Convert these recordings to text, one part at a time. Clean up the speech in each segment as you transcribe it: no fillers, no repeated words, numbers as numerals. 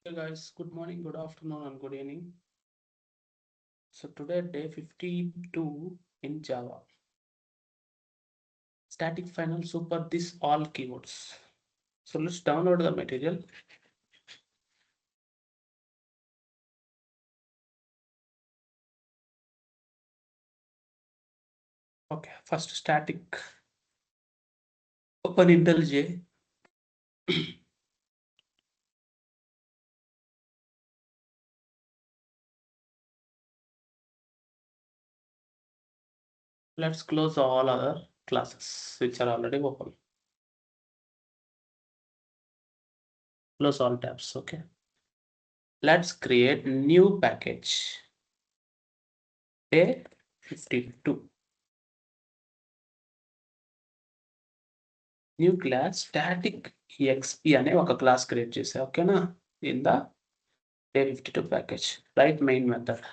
Hey guys, good morning, good afternoon, and good evening. So today day 52 in Java. Static final super this all keywords. So let's download the material. Okay, first static. Open IntelliJ. Let's close all other classes which are already open. Close all tabs. Okay. Let's create new package. Day 52. New class static exp అనే ఒక class create చేసా ఓకేనా in the day 52 package. Write main method.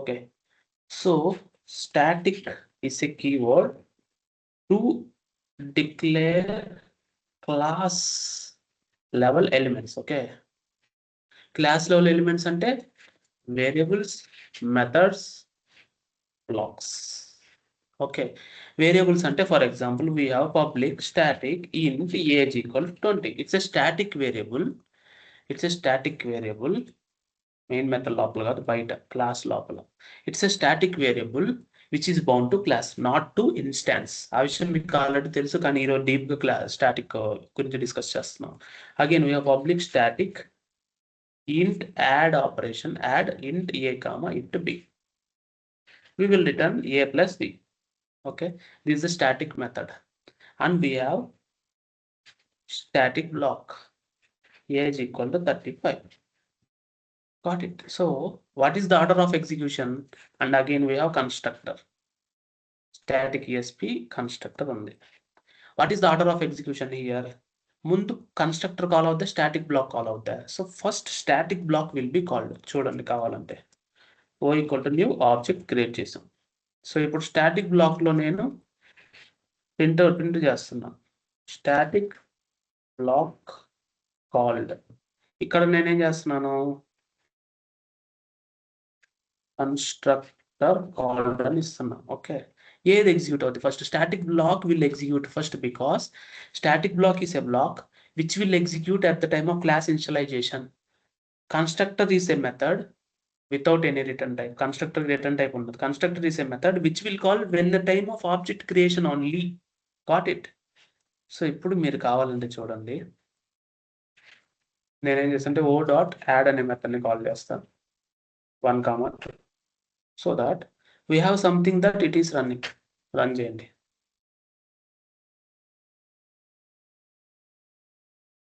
Okay. So static is a keyword to declare class level elements. Okay. Class level elements ante variables, methods, blocks. Okay. Variables ante for example we have public static int age equal to 20. It's a static variable. It's a static variable. Main method లోపల కాదు బయట class లోపల. It's a static variable which is bound to class not to instance. ఆ విషయం మీకు already తెలుసు కానీ ఈరోజు డీప్గా స్టాటిక్ గురించి డిస్కస్ చేస్తున్నాం. Again we public static int add operation add int a comma int b. We will return a plus b. Okay, this is the static method and we have static block age equal to 35. Got it. So what is the order of execution? And again we have constructor. Static ESP constructor ఉంది. What is the order of execution here? ముందు constructor call అవుతే static block call అవుతాయి. So first static block will be called. చూడండి కావాలంటే o equal to new object create చేసాం. So ఇప్పుడు static block లో నేను ప్రింట్ చేస్తున్నా. static block called. ఇక్కడ నేనేం చేస్తున్నాను constructor called అని ఇస్తున్నా. ఓకే, ఏది ఎగ్జిక్యూట్ అవుతుంది first? Static block will execute first because static block is a block which will execute at the time of class initialization. Constructor is a method without any return type. Constructor return type ఉండదు. Constructor is a method which will call when the time of object creation only. Got it? So ఇప్పుడు మీరు కావాలంటే చూడండి నేనేం చేస్తానంటే ఓ dot add అనే మెథడ్ని call చేస్తాను 1 comma 2 so that we have something that it is running. Run చేయండి.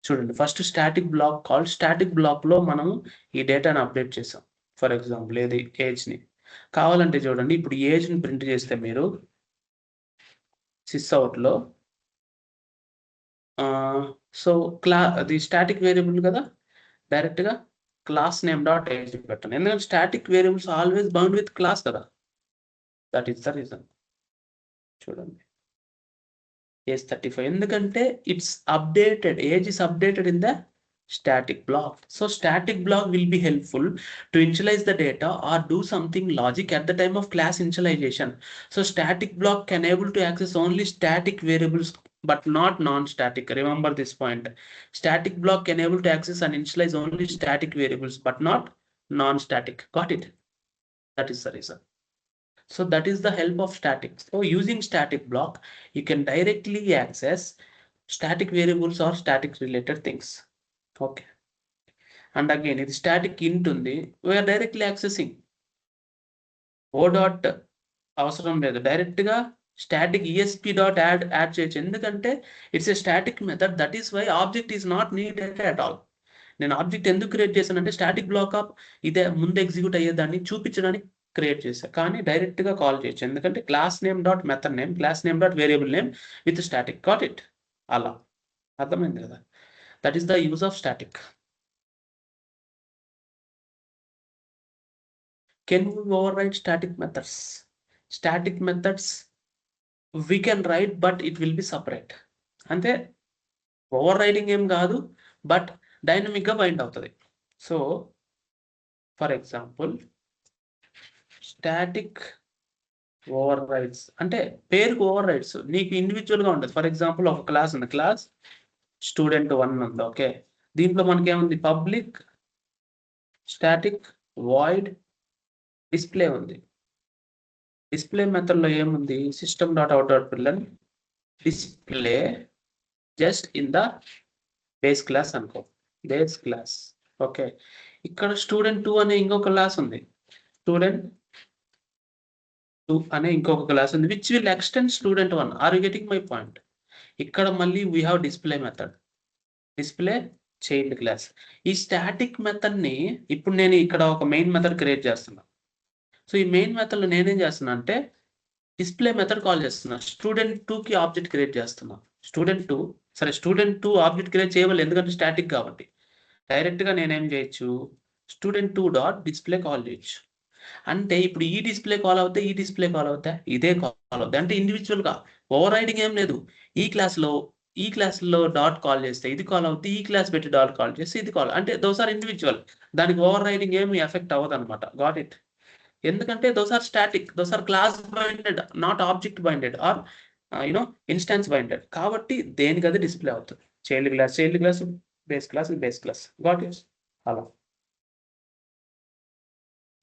చూడండి first static block call. Static బ్లాక్లో మనం ఈ డేటాను అప్డేట్ చేసాం. ఫర్ ఎగ్జాంపుల్ ఏది ఏజ్ని కావాలంటే చూడండి ఇప్పుడు ఏజ్ని ప్రింట్ చేస్తే మీరు సిస్ అవుట్లో సో అది స్టాటిక్ వేరియబుల్ కదా, డైరెక్ట్గా క్లాస్ నేమ్ డాట్ ఏజ్ పెట్టండి. ఎందుకంటే static variables always bound with class కదా. That is the reason. చూడండి ఏజ్ 35 ఎందుకంటే it's updated, age is updated in the static block. So static block will be helpful to initialize the data or do something logic at the time of class initialization. So static block can able to access only static variables but not non-static. Remember this point. Static block can able to access and initialize only static variables but not non-static. Got it? That is the reason. So that is the help of static. So using static block, you can directly access static variables or static related things. Okay. And again, ఇది static int ఉంది. We are directly accessing. O dot అవసరం లేదు, డైరెక్ట్గా static esp dot add చేయొచ్చు. ఎందుకంటే it's a static method. That is why object is not needed at all. నేను object ఎందుకు create చేశానంటే స్టాటిక్ బ్లాక్ ఆఫ్ ఇదే ముందు ఎగ్జిక్యూట్ అయ్యేదాన్ని చూపించడానికి క్రియేట్ చేశాను. కానీ డైరెక్ట్గా కాల్ చేయొచ్చు ఎందుకంటే class name dot method name, class name dot variable name with static. Got it? అలా అర్థమైంది కదా. That is the use of static. Can we override static methods? Static methods we can write but it will be separate. అంటే overriding ఏం కాదు, but డైనమిక్గా bind అవుతుంది. So for example static overrides అంటే పేరుకు overrides నీకు ఇండివిజువల్గా ఉంటుంది. ఫర్ ఎగ్జాంపుల్ ఒక క్లాస్ ఉంది, క్లాస్ స్టూడెంట్ 1 ఉంది. ఓకే, దీంట్లో మనకేముంది, పబ్లిక్ స్టాటిక్ వాయిడ్ డిస్ప్లే ఉంది. డిస్ప్లే మెథడ్లో ఏముంది, system dot out dot println display just in the base class అనుకో, బేస్ క్లాస్. ఓకే, ఇక్కడ స్టూడెంట్ 2 అనే ఇంకొక క్లాస్ ఉంది, స్టూడెంట్ 2 అనే ఇంకొక క్లాస్ ఉంది, which will extend student 1. Are you getting my point? ఇక్కడ మళ్ళీ we have display method, display child class. ఈ స్టాటిక్ మెథడ్ని ఇప్పుడు నేను ఇక్కడ ఒక మెయిన్ మెథడ్ క్రియేట్ చేస్తున్నా. సో ఈ మెయిన్ మెథడ్లో నేనేం చేస్తున్నా అంటే డిస్ప్లే మెథడ్ కాల్ చేస్తున్నా, స్టూడెంట్ 2కి ఆబ్జెక్ట్ క్రియేట్ చేస్తున్నా. స్టూడెంట్ 2 ఆబ్జెక్ట్ క్రియేట్ చేయవాలి, ఎందుకంటే స్టాటిక్ కాబట్టి. డైరెక్ట్గా నేనేం చేయొచ్చు, స్టూడెంట్ 2 డాట్ డిస్ప్లే కాల్ చేయొచ్చు. అంటే ఇప్పుడు ఈ డిస్ప్లే కాల్ అవుతాయి, ఈ డిస్ప్లే కాల్ అవుతాయి, ఇదే కాల్ అవుతాయి. అంటే ఇండివిజువల్గా ఓవర్ రైడింగ్ ఏం లేదు. ఈ క్లాస్లో డాట్ కాల్ చేస్తే ఇది కాల్ అవుతుంది, ఈ క్లాస్ పెట్టి డాట్ కాల్ చేస్తే ఇది కాల్, అంటే దోస్ ఆర్ ఇండివిజువల్. దానికి ఓవర్ రైడింగ్ ఏమి ఎఫెక్ట్ అవ్వదు అనమాట. Got it? ఎందుకంటే those are static, those are class binded, not object binded or instance binded. కాబట్టి దేనికి అది డిస్ప్లే అవుతుంది. Child class, base class. Got it? అలా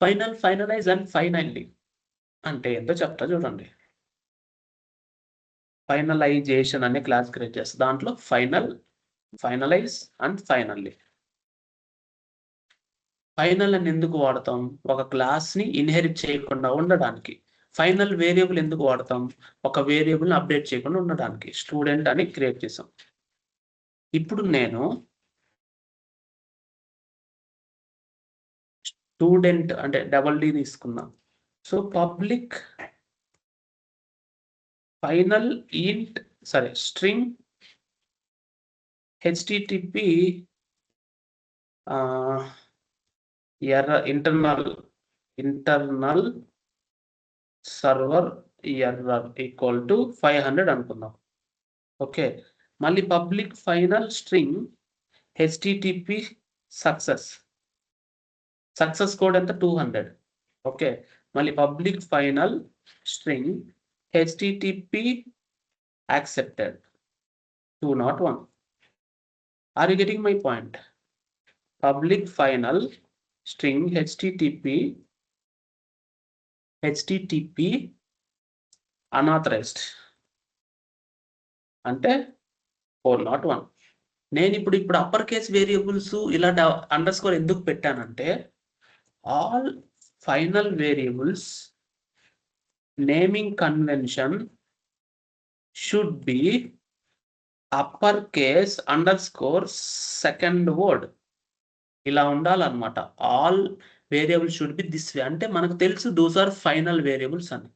ఫైనలైజ్ అండ్ ఫైనల్లీ అంటే ఏంటో చెప్తా చూడండి. ఫైనలైజేషన్ అనే క్లాస్ క్రియేట్ చేస్తా, దాంట్లో ఫైనలైజ్ అండ్ ఫైనల్లీ. ఫైనల్ అని ఎందుకు వాడతాం, ఒక క్లాస్ని ఇన్హెరిట్ చేయకుండా ఉండడానికి. ఫైనల్ వేరియబుల్ ఎందుకు వాడతాం, ఒక వేరియబుల్ని అప్డేట్ చేయకుండా ఉండడానికి. స్టూడెంట్ అని క్రియేట్ చేసాం. ఇప్పుడు నేను స్టూడెంట్ అంటే డబల్ డి తీసుకున్నా. So public final int string HTTP internal server error equal to 500 అనుకుందాం. ఓకే, మళ్ళీ public final string HTTP success code ఎంత 200. ఓకే, మళ్ళీ public final string HTTP accepted 201. Are you getting my point? Public final string HTTP unauthorized అంటే 401. నేను ఇప్పుడు upper case variables ఇలా underscore ఎందుకు పెట్టానంటే, all final variables naming convention should be upper case underscore second word ఇలా ఉండాలన్నమాట. All variable should be this way. అంటే మనకు తెలుసు దోస్ ఆర్ ఫైనల్ వేరియబుల్స్ అని.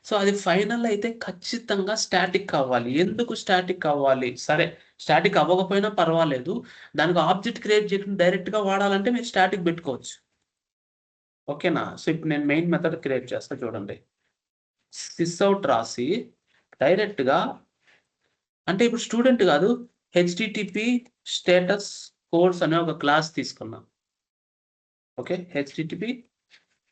సో అది ఫైనల్ అయితే ఖచ్చితంగా స్టాటిక్ అవ్వాలి. ఎందుకు స్టాటిక్ అవ్వాలి? సరే, స్టాటిక్ అవ్వకపోయినా పర్వాలేదు, దానికి ఆబ్జెక్ట్ క్రియేట్ చేయకుండా డైరెక్ట్గా వాడాలంటే మీరు స్టాటిక్ పెట్టుకోవచ్చు. ఓకేనా? సో ఇప్పుడు నేను మెయిన్ మెథడ్ క్రియేట్ చేస్తా చూడండి. సిస్అవుట్ రాసి డైరెక్ట్గా అంటే ఇప్పుడు స్టూడెంట్ కాదు, హెచ్టిటిపి స్టేటస్ కోర్స్ అనే ఒక క్లాస్ తీసుకున్నాం. ఓకే, హెచ్టిటిపి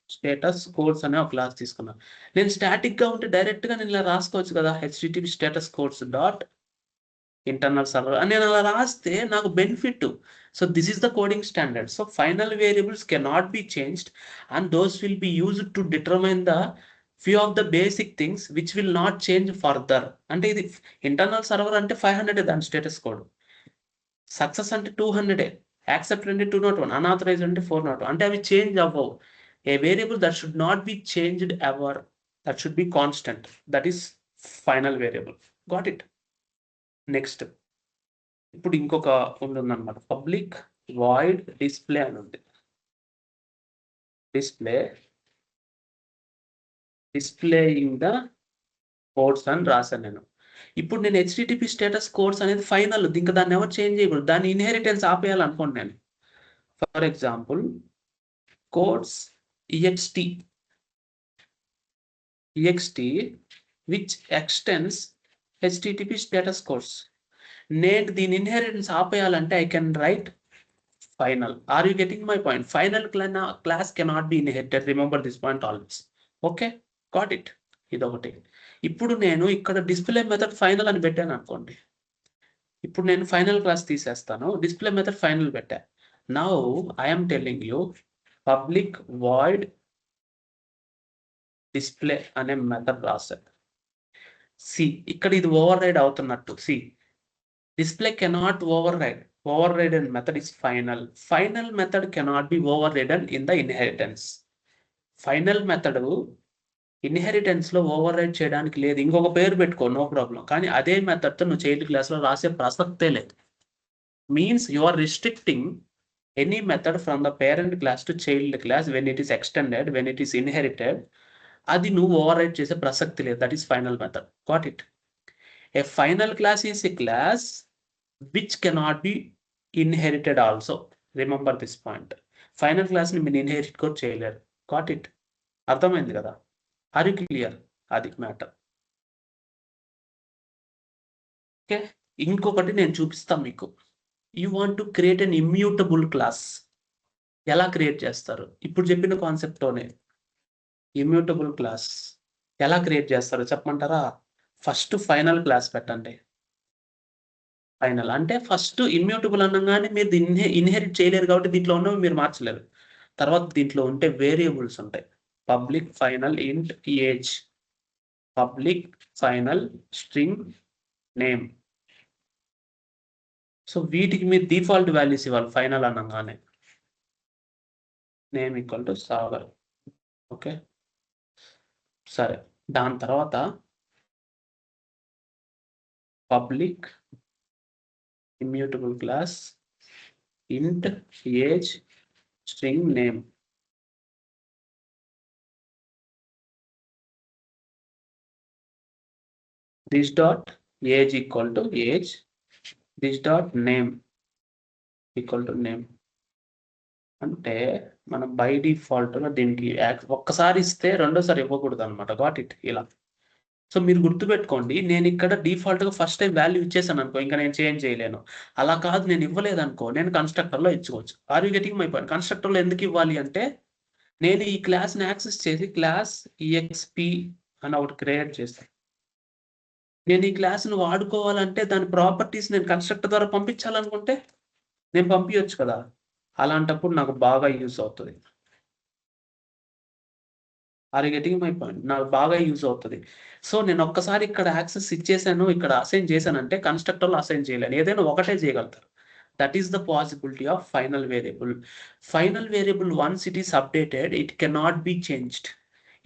స్టేటస్ కోడ్స్ అనే ఒక క్లాస్ తీసుకున్నా. నేను స్టాటిక్గా ఉంటే డైరెక్ట్గా నేను ఇలా రాసుకోవచ్చు కదా, HTTP status codes dot internal server అని నేను అలా రాస్తే నాకు benefit. So this is the coding standard. So final variables cannot be changed and those will be used to determine the few of the basic things which will not change further. అంటే ఇది internal server అంటే 500 దాని status code, success అంటే 200, accept అంటే 201, unauthorised అంటే 401. అంటే అవి change అవ్వవు. A variable that should not be changed ever, that should be constant, that is final variable. Got it? Next, ఇప్పుడు ఇంకొక ఉందన్నమాట, పబ్లిక్ వాయిడ్ డిస్ప్లే అని ఉంది. డిస్ప్లేయింగ్ ద కోడ్స్ అని రాశాను నేను. ఇప్పుడు నేను హెచ్టిటిపి స్టేటస్ కోడ్స్ అనేది ఫైనల్, ఇంకా దాన్ని ఎవరు చేంజ్ చేయకూడదు, దాని ఇన్హెరిటెన్స్ ఆపేయాలనుకోండి నేను. For example codes ext which extends http status codes. నేను దీని ఇన్హెరిటెన్స్ ఆపేయాలంటే I can write final. Are you getting my point? Final class cannot be inherited. Remember this point always. Okay, got it. ఇదొకటి. ఇప్పుడు నేను ఇక్కడ display method final అని పెట్టాను అనుకోండి. ఇప్పుడు నేను ఫైనల్ క్లాస్ తీసేస్తాను, డిస్ప్లే మెథడ్ ఫైనల్ పెట్టా. Now I'm telling you public void display అనే మెథడ్ రాశాను. సి ఇక్కడ ఇది ఓవర్ రైడ్ అవుతున్నట్టు. See display cannot override. Overridden method is final. Final method cannot be overridden in the inheritance. Final method inheritance లో over ride చేయడానికి లేదు. ఇంకొక పేరు పెట్టుకో, నో ప్రాబ్లం. కానీ అదే మెథడ్ తో నువ్వు చైల్డ్ క్లాస్ లో రాసే ప్రసక్తే లేదు. Means you are restricting any method from the parent class to child class when it is extended, when it is inherited. అది నువ్వు ఓవర్ రైడ్ చేసే ప్రసక్తి లేదు. That is final method. Got it. A final class is a class which cannot be inherited also. Remember this point. Final class ని మీరు inherit కూడా చేయలేరు. Got it. అర్థమైంది కదా? Are you clear? అది మ్యాటర్. ఓకే, ఇంకొకటి నేను చూపిస్తాను మీకు. You want to create an immutable class. ఎలా క్రియేట్ చేస్తారు? ఇప్పుడు చెప్పిన కాన్సెప్ట్తోనే ఇమ్యూటబుల్ క్లాస్ ఎలా క్రియేట్ చేస్తారో చెప్పమంటారా? ఫస్ట్ ఫైనల్ క్లాస్ పెట్టండి. ఫైనల్ అంటే ఫస్ట్ ఇమ్యూటబుల్ అనగానే మీరు దీన్ని ఇన్హెరిట్ చేయలేరు కాబట్టి దీంట్లో ఉన్నవి మీరు మార్చలేరు. తర్వాత దీంట్లో ఉంటే వేరియబుల్స్ ఉంటాయి. పబ్లిక్ ఫైనల్ ఇంట్ age, public final string name. So వీటికి మీరు డిఫాల్ట్ వాల్యూస్ ఇవ్వాలి. ఫైనల్ అనగానే name equal to Sagar. Okay, సరే. దాని తర్వాత పబ్లిక్ ఇమ్యూటబుల్ క్లాస్ ఇంట్ age string name. this dot age equal to age, this dot name equal to name. అంటే మనం బై డిఫాల్ట్ దీనికి ఒక్కసారి ఇస్తే రెండోసారి ఇవ్వకూడదు అనమాట. Got it. ఇలా. సో మీరు గుర్తుపెట్టుకోండి, నేను ఇక్కడ డిఫాల్ట్ గా ఫస్ట్ టైం వాల్యూ ఇచ్చేసాను అనుకో, ఇంకా నేను చేంజ్ చేయలేను. అలా కాదు, నేను ఇవ్వలేదు అనుకో, నేను కన్స్ట్రక్టర్ లో ఇచ్చుకోవచ్చు. Are you getting my point? Constructor లో ఎందుకు ఇవ్వాలి అంటే, నేను ఈ క్లాస్ ని యాక్సెస్ చేసి క్లాస్ ఈఎక్స్పి అని ఒకటి క్రియేట్ చేస్తాను. నేను ఈ క్లాస్ ను వాడుకోవాలంటే దాని ప్రాపర్టీస్ నేను కన్స్ట్రక్టర్ ద్వారా పంపించాలనుకుంటే నేను పంపించవచ్చు కదా. అలాంటప్పుడు నాకు బాగా యూజ్ అవుతుంది. Are you getting my point? నాకు బాగా యూజ్ అవుతుంది. సో నేను ఒక్కసారి ఇక్కడ యాక్సెస్ ఇచ్చేసాను, ఇక్కడ అసైన్ చేశానంటే కన్స్ట్రక్టర్లో అసైన్ చేయలేను. ఏదైనా ఒకటే చేయగలుగుతారు. That is the possibility of final variable. Final variable once it is updated it cannot be changed.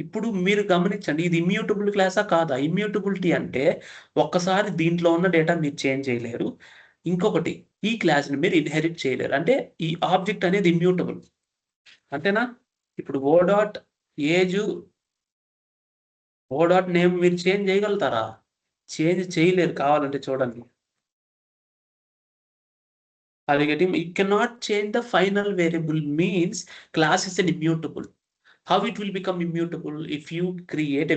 ఇప్పుడు మీరు గమనించండి, ఇది ఇమ్యూటబుల్ క్లాసా కాదా? ఇమ్యూటబిలిటీ అంటే ఒక్కసారి దీంట్లో ఉన్న డేటా మీరు చేంజ్ చేయలేరు. ఇంకొకటి, ఈ క్లాస్ని మీరు ఇన్హెరిట్ చేయలేరు. అంటే ఈ ఆబ్జెక్ట్ అనేది ఇమ్యూటబుల్. అంతేనా? ఇప్పుడు ఓ డాట్ ఏజ్, ఓ డాట్ నేమ్ మీరు చేంజ్ చేయగలుగుతారా? చేంజ్ చేయలేరు. కావాలంటే చూడండి. అది getting, you cannot change the final variable means class is an immutable. How it will become immutable? If you create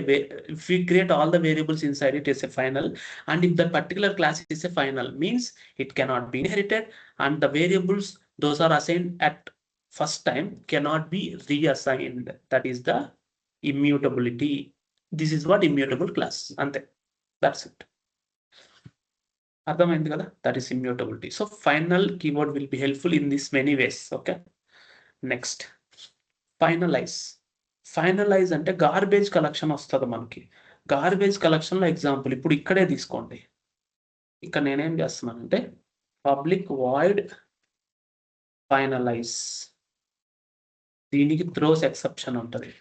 if you create all the variables inside it as a final, and if that particular class is a final means it cannot be inherited, and the variables those are assigned at first time cannot be reassigned. That is the immutability. This is what immutable class. Ante. That's it. అర్థమైంది కదా? That is immutability. So final keyword will be helpful in this many ways. Okay, next finalize. Finalize అంటే garbage collection వస్తుంది మనకి. Garbage collection లో example ఇప్పుడు ఇక్కడే తీసుకోండి. ఇక్కడ నేనేం చేస్తున్నానంటే పబ్లిక్ వాయిడ్ ఫైనలైజ్, దీనికి త్రోస్ ఎక్సెప్షన్ ఉంటుంది.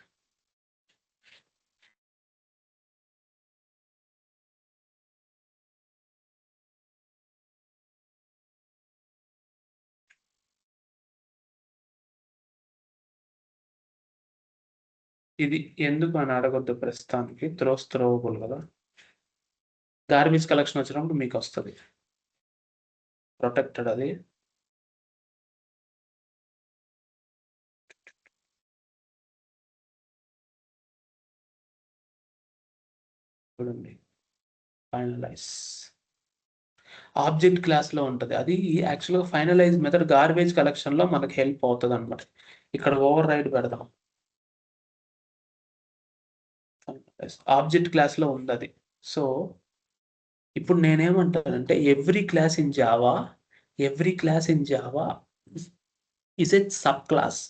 ఇది ఎందుకు అని అడగొద్దు ప్రస్తుతానికి, త్రోస్ త్రోవబుల్ కదా. గార్బేజ్ కలెక్షన్ వచ్చినప్పుడు మీకు వస్తుంది ప్రొటెక్టెడ్. అది చూడండి, ఫైనలైజ్. ఆబ్జెక్ట్ క్లాస్లో ఉంటుంది. అది యాక్చువల్గా ఫైనలైజ్ మెథడ్ గార్బేజ్ కలెక్షన్లో మనకు హెల్ప్ అవుతుంది అనమాట. ఇక్కడ ఓవర్ రైడ్ పెడదాం. ఆబ్జెక్ట్ క్లాస్లో ఉంది అది. సో ఇప్పుడు నేనేమంటానంటే every class in Java is a sub class.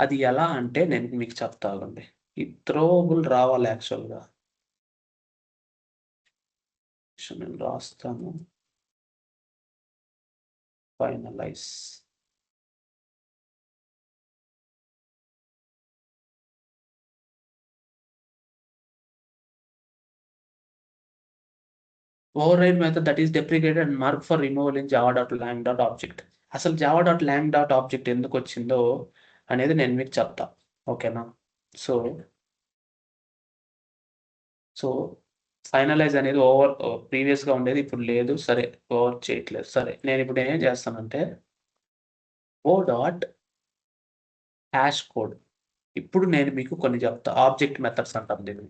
అది ఎలా అంటే నేను మీకు చెప్తానండి. ఈ త్రోవబుల్ రావాలి యాక్చువల్గా. నేను రాస్తాను. Finalize override method that is deprecated and marked for removal in java.lang.object. అసలు java.lang.object ఎందుకు వచ్చిందో అనేది నేను మీకు చెప్తా. ఓకేనా? సో ఫైనలైజ్ అనేది ప్రీవియస్గా ఉండేది, ఇప్పుడు లేదు. సరే, ఓవర్ చేయట్లేదు. సరే, నేను ఇప్పుడు ఏం చేస్తానంటే o.hash కోడ్. ఇప్పుడు నేను మీకు కొన్ని చెప్తా. ఆబ్జెక్ట్ మెథడ్స్ అంటాం దీన్ని.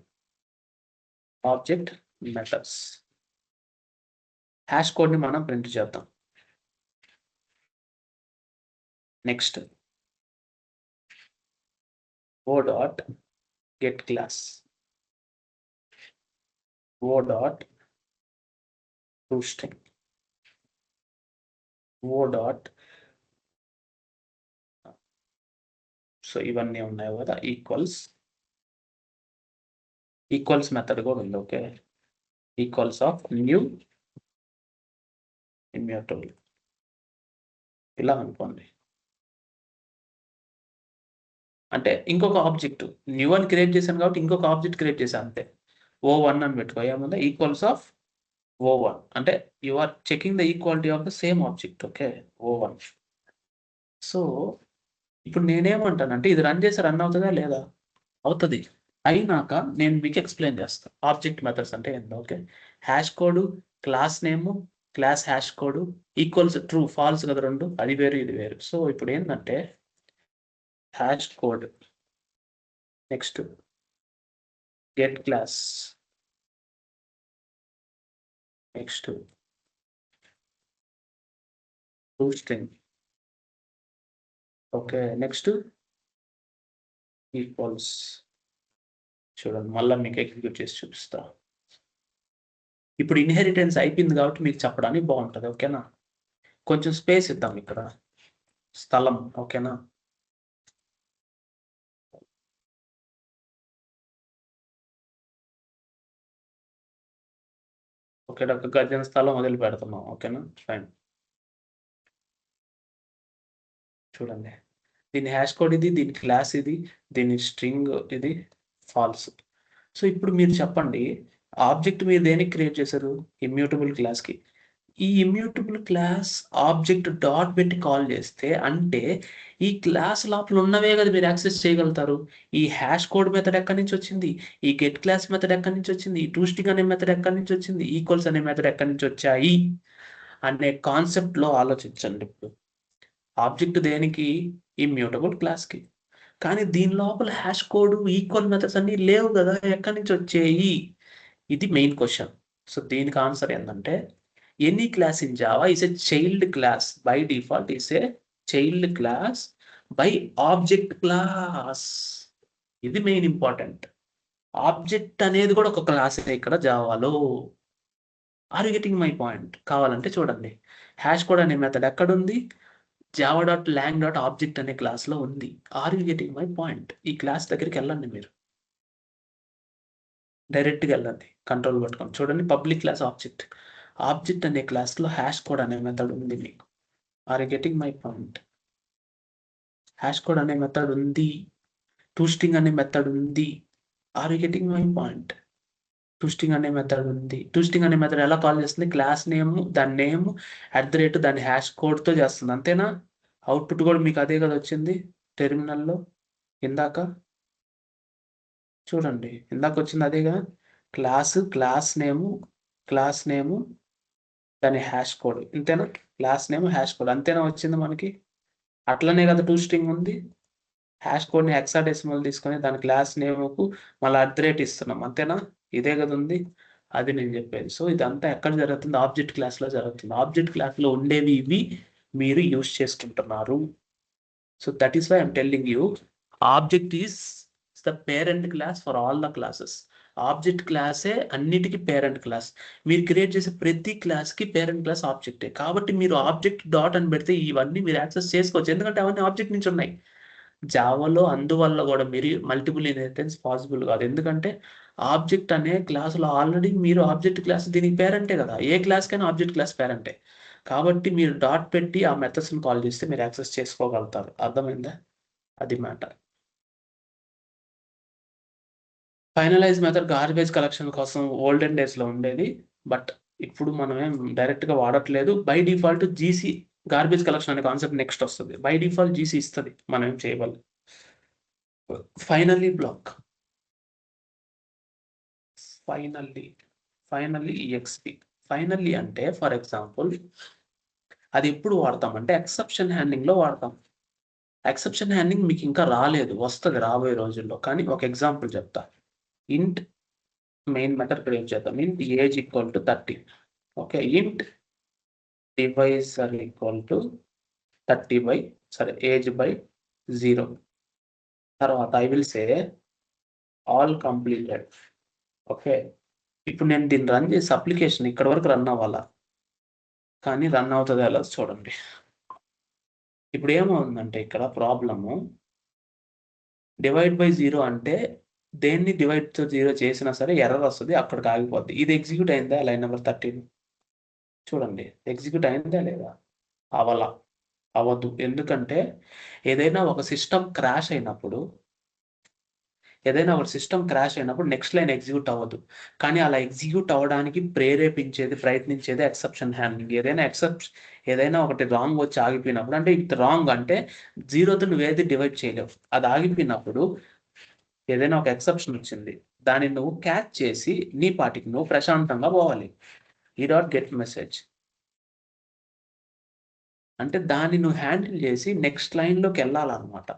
ఆబ్జెక్ట్ మెథడ్స్ హ్యాష్ కోడ్ని మనం ప్రింట్ చేద్దాం. నెక్స్ట్ o.getClass, o.toString, సో ఇవన్నీ ఉన్నాయి కదా. ఈక్వల్స్ మెథడ్ కూడా ఉంది. Okay, equals of new immutable ఇలా అనుకోండి. అంటే ఇంకొక ఆబ్జెక్ట్ న్యూ అని క్రియేట్ చేశాను కాబట్టి ఇంకొక ఆబ్జెక్ట్ క్రియేట్ చేశాను అంతే. O1 అని పెట్టుకో. ఏముందా? ఈక్వల్స్ ఆఫ్ O1 అంటే you are checking the equality of the same object. Okay, O1. So ఇప్పుడు నేనేమంటానంటే ఇది రన్ చేసి రన్ అవుతుందా లేదా? అవుతుంది. అయినాక నేను మీకు ఎక్స్ప్లెయిన్ చేస్తాను ఆబ్జెక్ట్ మెథడ్స్ అంటే ఏంటో. Okay, hash code, class name, class hash code, equals true false కదా రెండు, అది వేరు ఇది వేరు. సో ఇప్పుడు ఏంటంటే hash code, next get class, next toString. Okay, next equals. చూడండి, మళ్ళీ మీకు ఎగ్జిక్యూట్ చేసి చూపిస్తా. ఇప్పుడు ఇన్హెరిటెన్స్ అయిపోయింది కాబట్టి మీకు చెప్పడానికి బాగుంటుంది. ఓకేనా? కొంచెం స్పేస్ ఇద్దాం ఇక్కడ, స్థలం. ఓకేనా? ఓకే, ఒక గజం స్థలం వదిలి పెడుతున్నాం. ఓకేనా? ఫైన్. చూడండి, దీని హ్యాష్ కోడ్ ఇది, దీని క్లాస్ ఇది, దీని స్ట్రింగ్ ఇది, ఫాల్స్. సో ఇప్పుడు మీరు చెప్పండి, ఆబ్జెక్ట్ మీరు దేనికి క్రియేట్ చేశారు? ఇమ్యూటబుల్ క్లాస్కి. ఈ ఇమ్యూటబుల్ క్లాస్ ఆబ్జెక్ట్ డాట్ పెట్టి కాల్ చేస్తే అంటే ఈ క్లాస్ లోపల ఉన్నవే కదా మీరు యాక్సెస్ చేయగలుగుతారు. ఈ హ్యాష్ కోడ్ మెథడ్ ఎక్కడి నుంచి వచ్చింది? ఈ గెట్ క్లాస్ మెథడ్ ఎక్కడి నుంచి వచ్చింది? ఈ toString అనే మెథడ్ ఎక్కడి నుంచి వచ్చింది? ఈక్వల్స్ అనే మెథడ్ ఎక్కడి నుంచి వచ్చాయి అనే కాన్సెప్ట్లో ఆలోచించండి. ఇప్పుడు ఆబ్జెక్ట్ దేనికి? ఇమ్యూటబుల్ క్లాస్కి. కానీ దీని లోపల హ్యాష్ కోడ్, ఈక్వల్ మెథడ్స్ అన్ని లేవు కదా, ఎక్కడి నుంచి వచ్చాయి? ఇది మెయిన్ క్వశ్చన్. సో దీనికి ఆన్సర్ ఏంటంటే any class in Java is a child class. By default is a child class by object class. ఇది మెయిన్ ఇంపార్టెంట్. ఆబ్జెక్ట్ అనేది కూడా ఒక క్లాస్ ఇక్కడ జావాలో. Are you getting my point? కావాలంటే చూడండి, హ్యాష్ కోడ్ అనే మెథడ్ ఎక్కడుంది? java.lang.object అనే క్లాస్లో ఉంది. Are you getting my point? ఈ క్లాస్ దగ్గరికి వెళ్ళండి, మీరు డైరెక్ట్గా వెళ్ళండి, కంట్రోల్ పట్టుకోండి. చూడండి, పబ్లిక్ క్లాస్ ఆబ్జెక్ట్ అనే క్లాస్లో హ్యాష్ కోడ్ అనే మెథడ్ ఉంది మీకు. Are you getting my point? Hash code అనే మెథడ్ ఉంది, toString అనే మెథడ్ ఉంది. Are you getting my point? toString అనే మెథడ్ ఉంది. toString అనే మెథడ్ ఎలా కాల్ చేస్తుంది? క్లాస్ నేమ్, దాని నేమ్ @ దాని హ్యాష్ కోడ్తో చేస్తుంది. అంతేనా? అవుట్పుట్ కూడా మీకు అదే కదా వచ్చింది టెర్మినల్లో ఇందాక. చూడండి, ఇందాక వచ్చింది అదేగా, క్లాస్ నేము దాని హ్యాష్ కోడ్. ఇంతేనా? క్లాస్ నేమ్ హ్యాష్ కోడ్ అంతేనా వచ్చింది మనకి? అట్లనే కదా toString ఉంది. హ్యాష్ కోడ్ని హెక్సాడెసిమల్ తీసుకొని దాని క్లాస్ నేమ్కు మళ్ళీ @ ఇస్తున్నాం. అంతేనా? ఇదే కదా ఉంది. అది నేను చెప్పేది. సో ఇదంతా ఎక్కడ జరుగుతుంది? ఆబ్జెక్ట్ క్లాస్లో జరుగుతుంది. ఆబ్జెక్ట్ క్లాస్లో ఉండేవి ఇవి మీరు యూస్ చేసుకుంటున్నారు. So that is why I'm telling you object is the parent class for all the classes. Object క్లాసే అన్నిటికీ పేరెంట్ క్లాస్. మీరు క్రియేట్ చేసే ప్రతి క్లాస్కి పేరెంట్ క్లాస్ ఆబ్జెక్టే. కాబట్టి మీరు ఆబ్జెక్ట్ డాట్ అని పెడితే ఇవన్నీ మీరు యాక్సెస్ చేసుకోవచ్చు, ఎందుకంటే అవన్నీ ఆబ్జెక్ట్ నుంచి ఉన్నాయి. జావాలో అందువల్ల కూడా మీరు మల్టిపుల్ ఇన్హెరిటెన్స్ పాసిబుల్ కాదు, ఎందుకంటే ఆబ్జెక్ట్ అనే క్లాసులో ఆల్రెడీ మీరు ఆబ్జెక్ట్ క్లాస్ దీనికి పేరెంటే కదా. ఏ క్లాస్కైనా ఆబ్జెక్ట్ క్లాస్ పేరెంటే. కాబట్టి మీరు డాట్ పెట్టి ఆ మెథడ్స్ని కాల్ చేస్తే మీరు యాక్సెస్ చేసుకోగలుగుతారు. అర్థమైందా? అది matter. Finalize method garbage collection కోసం ఓల్డెన్ డేస్లో ఉండేది, బట్ ఇప్పుడు మనం ఏం డైరెక్ట్గా వాడట్లేదు. By default GC garbage collection అనే కాన్సెప్ట్ నెక్స్ట్ వస్తుంది. బై డిఫాల్ట్ జీసీ ఇస్తుంది, మనం ఏం చేయగలం. ఫైనల్లీ బ్లాక్, ఫైనల్లీ ఈఎక్స్పి. ఫైనల్లీ అంటే ఫర్ ఎగ్జాంపుల్ అది ఎప్పుడు వాడతామంటే ఎక్సెప్షన్ హ్యాండింగ్లో వాడతాం. ఎక్సెప్షన్ హ్యాండింగ్ మీకు ఇంకా రాలేదు, వస్తుంది రాబోయే రోజుల్లో. కానీ ఒక ఎగ్జాంపుల్ చెప్తా. ఇంట్ మెయిన్ మెథడ్ క్రియేట్ చేద్దాం. ఇంట్ ఏజ్ ఈక్వల్ టు 30. ఓకే, ఇంట్ divisor equal to 30 by age by 0. తర్వాత I will say all completed. Okay, ఇప్పుడు నేను దీన్ని రన్ చేసే అప్లికేషన్ ఇక్కడ వరకు రన్ అవ్వాలా, కానీ రన్ అవుతుంది అలా చూడండి. ఇప్పుడు ఏమవుతుందంటే ఇక్కడ ప్రాబ్లము డివైడ్ బై 0 అంటే దేన్ని డివైడ్ తో 0 చేసినా సరే ఎర్రర్ వస్తుంది, అక్కడికి ఆగిపోద్ది. ఇది ఎగ్జిక్యూట్ అయిందా లైన్ నెంబర్ 13? చూడండి, ఎగ్జిక్యూట్ అయిందా లేదా? అవ్వదు. ఎందుకంటే ఏదైనా ఒక సిస్టమ్ క్రాష్ అయినప్పుడు నెక్స్ట్ లైన్ ఎగ్జిక్యూట్ అవ్వదు. కానీ అలా ఎగ్జిక్యూట్ అవ్వడానికి ప్రయత్నించేది ఎక్సెప్షన్ హ్యాండ్లింగ్. ఏదైనా ఒకటి రాంగ్ వచ్చి ఆగిపోయినప్పుడు, అంటే ఇది రాంగ్ అంటే 0తో నువ్వేది డివైడ్ చేయలేవు, అది ఆగిపోయినప్పుడు ఏదైనా ఒక ఎక్సెప్షన్ వచ్చింది, దాన్ని నువ్వు క్యాచ్ చేసి నీ పాటికి నువ్వు ప్రశాంతంగా పోవాలి. ఈ డాట్ గెట్ మెసేజ్ అంటే దాన్ని నువ్వు హ్యాండిల్ చేసి నెక్స్ట్ లైన్లోకి వెళ్ళాలన్నమాట.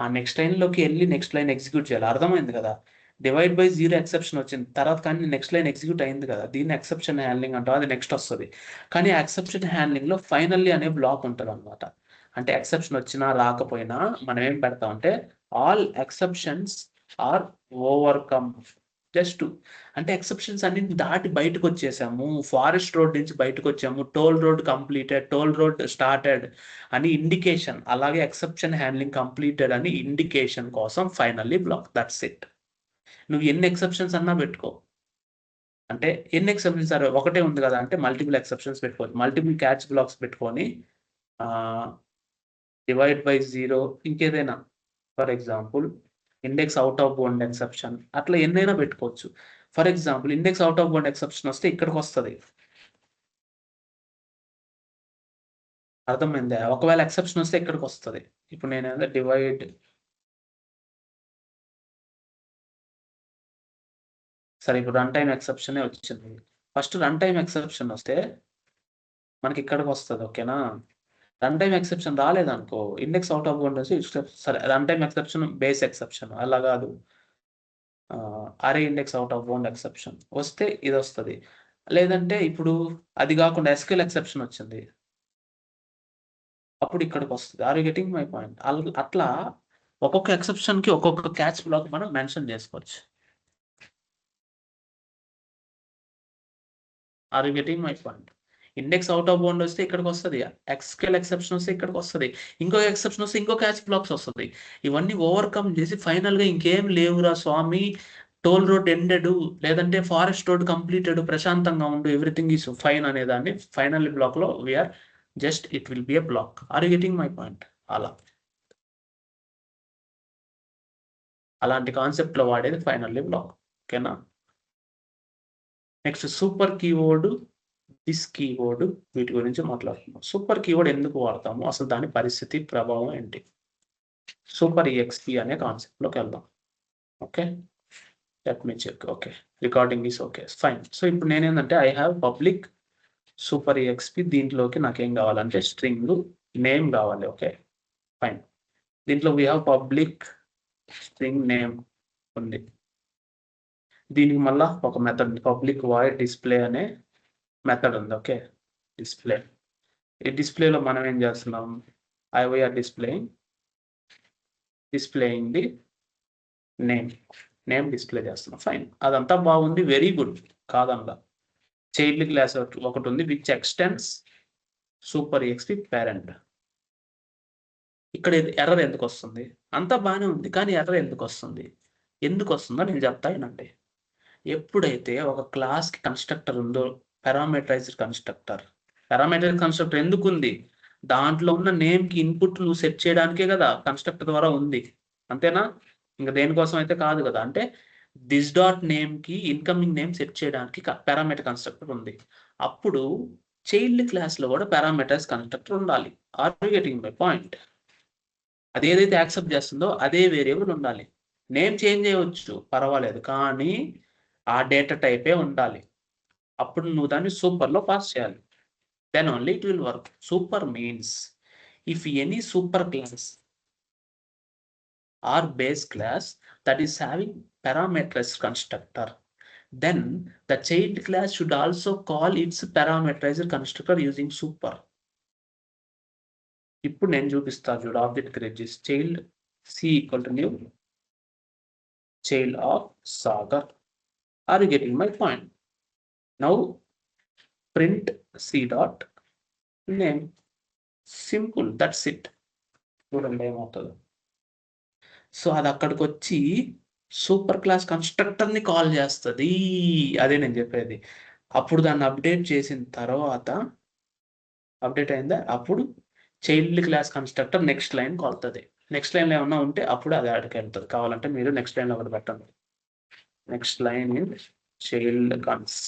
ఆ నెక్స్ట్ లైన్లోకి వెళ్ళి నెక్స్ట్ లైన్ ఎగ్జిక్యూట్ చేయాలి. అర్థమైంది కదా? డివైడ్ బై 0 ఎక్సెప్షన్ వచ్చింది తర్వాత, కానీ నెక్స్ట్ లైన్ ఎగ్జిక్యూట్ అయింది కదా, దీన్ని ఎక్సెప్షన్ హ్యాండ్లింగ్ అంటాం. అది నెక్స్ట్ వస్తుంది. కానీ ఆ ఎక్సెప్షన్ హ్యాండ్లింగ్లో ఫైనల్లీ అనే బ్లాక్ ఉంటుంది అనమాట. అంటే ఎక్సెప్షన్ వచ్చినా రాకపోయినా మనం ఏం పెడతామంటే all exceptions are overcome. Just అంటే ఎక్సెప్షన్స్ అన్ని దాటి బయటకు వచ్చేసాము, ఫారెస్ట్ రోడ్ నుంచి బయటకు వచ్చాము, toll road completed, toll road started అని ఇండికేషన్. అలాగే ఎక్సెప్షన్ హ్యాండ్లింగ్ కంప్లీటెడ్ అని ఇండికేషన్ కోసం ఫైనల్లీ బ్లాక్. That's it. నువ్వు ఎన్ని ఎక్సెప్షన్స్ అన్నా పెట్టుకో. అంటే ఎన్ని ఎక్సెప్షన్స్ సరే ఒకటే ఉంది కదా అంటే మల్టిపుల్ ఎక్సెప్షన్స్ పెట్టుకోవచ్చు, మల్టిపుల్ క్యాచ్ బ్లాక్స్ పెట్టుకొని డివైడ్ బై 0 ఇంకేదైనా, for example index out of bound exception, అట్లా ఎన్నైనా పెట్టుకోవచ్చు. For example index out of bound exception వస్తే ఇక్కడికి వస్తుంది. అర్థమైందా? ఒకవేళ ఎక్సెప్షన్ వస్తే ఇక్కడికి వస్తుంది. ఇప్పుడు నేను డివైడ్ సరే, ఇప్పుడు రన్ టైమ్ ఎక్సెప్షన్ వచ్చింది. ఫస్ట్ రన్ టైమ్ ఎక్సెప్షన్ వస్తే మనకి ఇక్కడికి వస్తుంది. ఓకేనా? రన్ టైమ్ ఎక్సెప్షన్ రాలేదనుకో, ఇండెక్స్ అవుట్ ఆఫ్ బౌండ్ వచ్చి సరే run time exception base exception అలా కాదు, అరే index out of bound exception వస్తే ఇది వస్తుంది. లేదంటే ఇప్పుడు అది కాకుండా ఎస్క్యూఎల్ ఎక్సెప్షన్ వచ్చింది, అప్పుడు ఇక్కడికి వస్తుంది. Are you getting my point? అట్లా ఒక్కొక్క ఎక్సెప్షన్కి ఒక్కొక్క క్యాచ్ బ్లాక్ మనం మెన్షన్ చేసుకోవచ్చు. Are you getting my point? Index out of bound వస్తే ఇక్కడికి వస్తుంది, ఎస్క్యూఎల్ ఎక్సెప్షన్ వస్తే ఇక్కడికి వస్తుంది, ఇంకో ఎక్సెప్షన్ వస్తే ఇంకో క్యాచ్ బ్లాక్స్ వస్తుంది. ఇవన్నీ ఓవర్కమ్ చేసి ఫైనల్గా ఇంకేం లేవురా స్వామి, టోల్ రోడ్ ఎండెడ్, లేదంటే ఫారెస్ట్ రోడ్ కంప్లీటెడ్, ప్రశాంతంగా ఉండు, ఎవ్రీథింగ్ ఈస్ ఫైన్ అనేదాన్ని ఫైనల్ బ్లాక్లో we're just it will be a block. Are you getting my point? అలాంటి కాన్సెప్ట్లో వాడేది ఫైనల్లీ బ్లాక్. ఓకేనా? Next super keyword, this keyword, వీటి గురించి మాట్లాడుతున్నాం. సూపర్ కీవర్డ్ ఎందుకు వాడతాము, అసలు దాని పరిస్థితి ప్రభావం ఏంటి? సూపర్ ఈఎక్స్పి అనే కాన్సెప్ట్లోకి వెళ్దాం. Okay, let me check. Okay, recording is okay, fine. So ఇప్పుడు నేనేంటంటే I have public super EXP. దీంట్లోకి నాకేం కావాలంటే స్ట్రింగ్ నేమ్ కావాలి. Okay, fine. దీంట్లో we have public string name ఉంది. దీనికి మళ్ళా ఒక మెథడ్ పబ్లిక్ వాయిడ్ డిస్ప్లే అనే మెథడ్ ఉంది. Okay, display. ఈ డిస్ప్లేలో మనం ఏం చేస్తున్నాం, ఐవైఆర్ డిస్ప్లేయింగ్ ది నేమ్ డిస్ప్లే చేస్తున్నాం. ఫైన్, అదంతా బాగుంది, వెరీ గుడ్, కాదనలా. చైల్డ్ క్లాస్ ఒకటి ఉంది విచ్ ఎక్స్టెండ్స్ సూపర్ ఎక్స్పీ పేరెంట్. ఇక్కడ ఎర్రర్ ఎందుకు వస్తుంది? అంతా బాగానే ఉంది, కానీ ఎర్రర్ ఎందుకు వస్తుంది? ఎందుకు వస్తుందో నేను చెప్తా వినండి. ఎప్పుడైతే ఒక క్లాస్కి కన్స్ట్రక్టర్ ఉందో, పారామీటరైజ్డ్ కన్స్ట్రక్టర్ ఎందుకు ఉంది? దాంట్లో ఉన్న నేమ్కి ఇన్పుట్ నువ్వు సెట్ చేయడానికే కదా కన్స్ట్రక్టర్ ద్వారా ఉంది, అంతేనా? ఇంకా దేనికోసం అయితే కాదు కదా. అంటే దిస్ డాట్ నేమ్కి ఇన్కమింగ్ నేమ్ సెట్ చేయడానికి పారామీటర్ కన్స్ట్రక్టర్ ఉంది. అప్పుడు చైల్డ్ క్లాస్లో కూడా పారామీటర్స్ కన్స్ట్రక్టర్ ఉండాలి. Are you getting my point? అది ఏదైతే యాక్సెప్ట్ చేస్తుందో అదే వేరియబుల్ ఉండాలి. నేమ్ చేంజ్ చేయవచ్చు, పర్వాలేదు, కానీ ఆ డేటా టైపే ఉండాలి. అప్పుడు నువ్వు దాన్ని సూపర్లో పాస్ చేయాలి. Then only it will work. Super means if any super class or base class that is having parameterized constructor, then the child class should also call its parameterized constructor using super. ఇప్పుడు నేను చూపిస్తాను చూడు, object create చేసి child C equal to new child of Sagar. Are you getting my point? Now print C dot name. Simple, that's it. చూడండి ఏమవుతుందో. So అది అక్కడికి వచ్చి సూపర్ క్లాస్ కన్స్ట్రక్టర్ని కాల్ చేస్తుంది. అదే నేను చెప్పేది. అప్పుడు దాన్ని అప్డేట్ చేసిన తర్వాత, అప్డేట్ అయిందా, అప్పుడు child class constructor next line కాల్తుంది. నెక్స్ట్ లైన్లో ఏమన్నా ఉంటే అప్పుడు అది ఆడికి వెళ్తుంది. కావాలంటే మీరు నెక్స్ట్ లైన్లో ఒకటి పెట్టండి. నెక్స్ట్ లైన్ ఇన్ చైల్డ్ కన్స్.